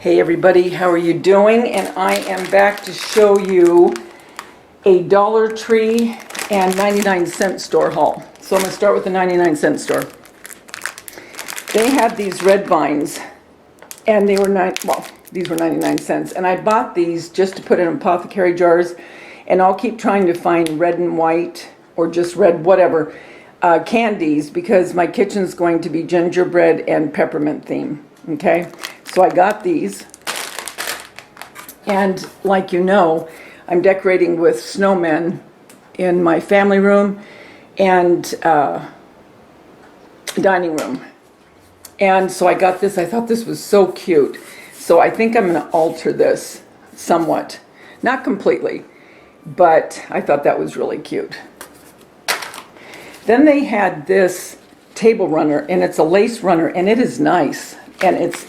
Hey everybody, how are you doing? And I am back to show you a Dollar Tree and 99-cent store haul. So I'm going to start with the 99-cent store. They had these red vines and they were these were 99 cents. And I bought these just to put in apothecary jars, and I'll keep trying to find red and white or just red, whatever, candies, because my kitchen's going to be gingerbread and peppermint theme. Okay, so I got these, and like you know, I'm decorating with snowmen in my family room and dining room. And so I got this. I thought this was so cute. So I think I'm going to alter this somewhat. Not completely, but I thought that was really cute. Then they had this table runner, and it's a lace runner, and it is nice. And it's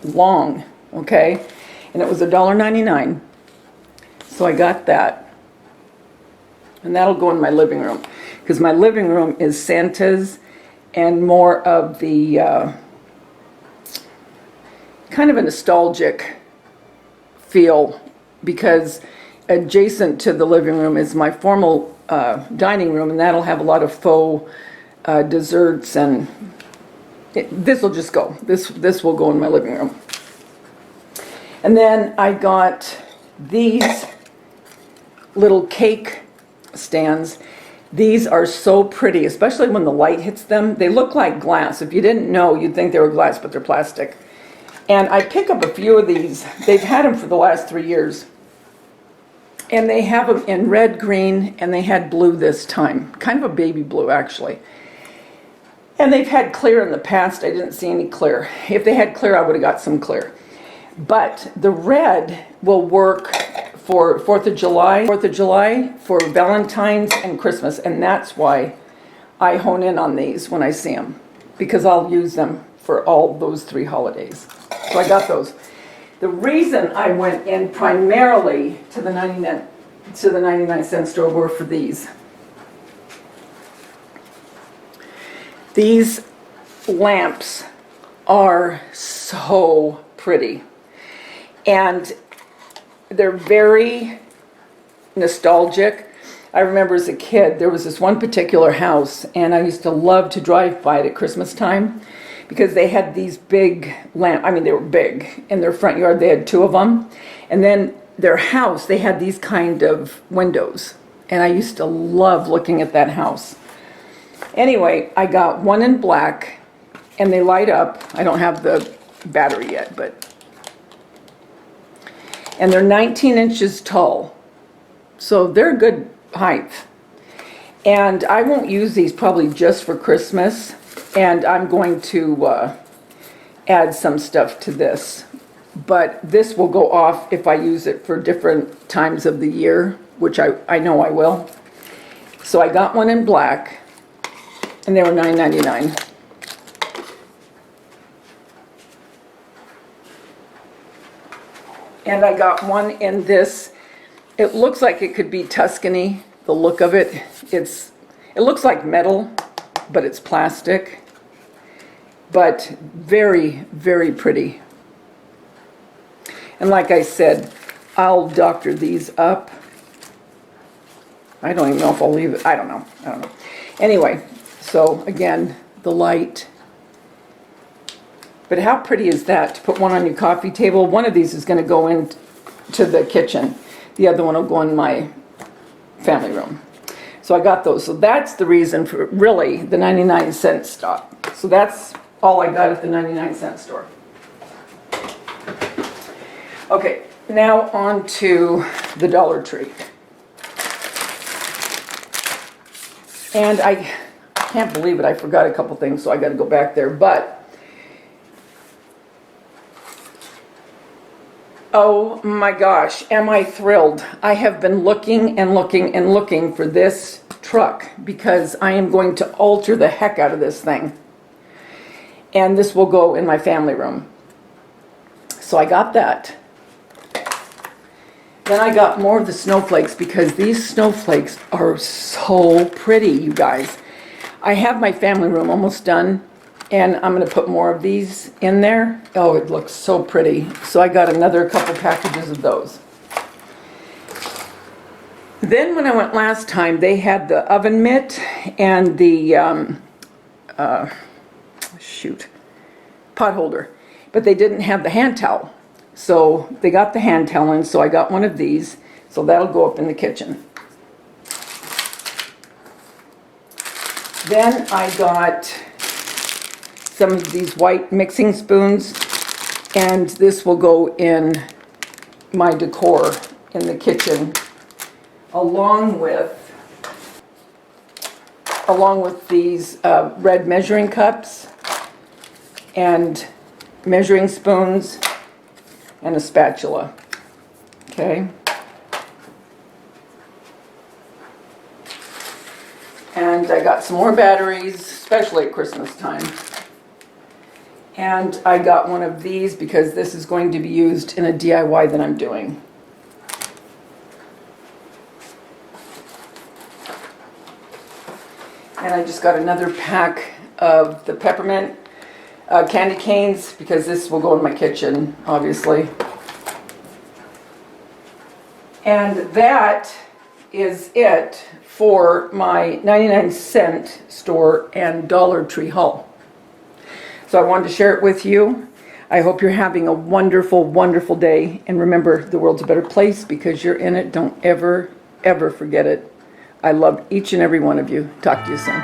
long, okay? And it was $1.99. So I got that. And that'll go in my living room, because my living room is Santa's and more of the kind of a nostalgic feel, because adjacent to the living room is my formal dining room, and that'll have a lot of faux desserts, and this will just go. This will go in my living room. And then I got these little cake stands. These are so pretty, especially when the light hits them. They look like glass. If you didn't know, you'd think they were glass, but they're plastic. And I pick up a few of these. They've had them for the last 3 years. And they have them in red, green, and they had blue this time. Kind of a baby blue, actually. And they've had clear in the past. I didn't see any clear. If they had clear, I would have got some clear. But the red will work for 4th of July, for Valentine's and Christmas. And that's why I hone in on these when I see them, because I'll use them for all those 3 holidays. So I got those. The reason I went in primarily to the 99-cent store were for these. These lamps are so pretty. And they're very nostalgic. I remember as a kid, there was this one particular house, and I used to love to drive by it at Christmas time, because they had these big lamps. I mean, they were big. In their front yard, they had 2 of them. And then their house, they had these kind of windows. And I used to love looking at that house. Anyway, I got one in black, and they light up. I don't have the battery yet, but... And they're 19 inches tall. So they're a good height. And I won't use these probably just for Christmas. And I'm going to add some stuff to this. But this will go off if I use it for different times of the year, which I know I will. So I got one in black, and they were $9.99. And I got one in this. It looks like it could be Tuscany, the look of it. It looks like metal, but it's plastic. But very, very pretty. And like I said, I'll doctor these up. I don't even know if I'll leave it. I don't know. Anyway, so again, the light. But how pretty is that to put one on your coffee table? One of these is going to go into the kitchen. The other one will go in my family room. So I got those. So that's the reason for really the 99-cent stop. So that's all I got at the 99-cent store. Okay, now on to the Dollar Tree. And I can't believe it. I forgot a couple things, so I got to go back there. But oh my gosh, am I thrilled. I have been looking and looking and looking for this truck, because I am going to alter the heck out of this thing. And this will go in my family room. So I got that. Then I got more of the snowflakes, because these snowflakes are so pretty, you guys. I have my family room almost done, And I'm going to put more of these in there. Oh, it looks so pretty. So I got another couple packages of those. Then when I went last time, they had the oven mitt and the, pot holder. But they didn't have the hand towel. So they got the hand towel in, so I got one of these. So that'll go up in the kitchen. Then I got some of these white mixing spoons, and this will go in my decor in the kitchen, along with these red measuring cups and measuring spoons and a spatula. Okay. And I got some more batteries, especially at Christmas time. And I got one of these because this is going to be used in a DIY that I'm doing. And I just got another pack of the peppermint candy canes because this will go in my kitchen, obviously. And that is it for my 99-cent store and Dollar Tree haul. So I wanted to share it with you. I hope you're having a wonderful, wonderful day. And remember, the world's a better place because you're in it. Don't ever, ever forget it. I love each and every one of you. Talk to you soon.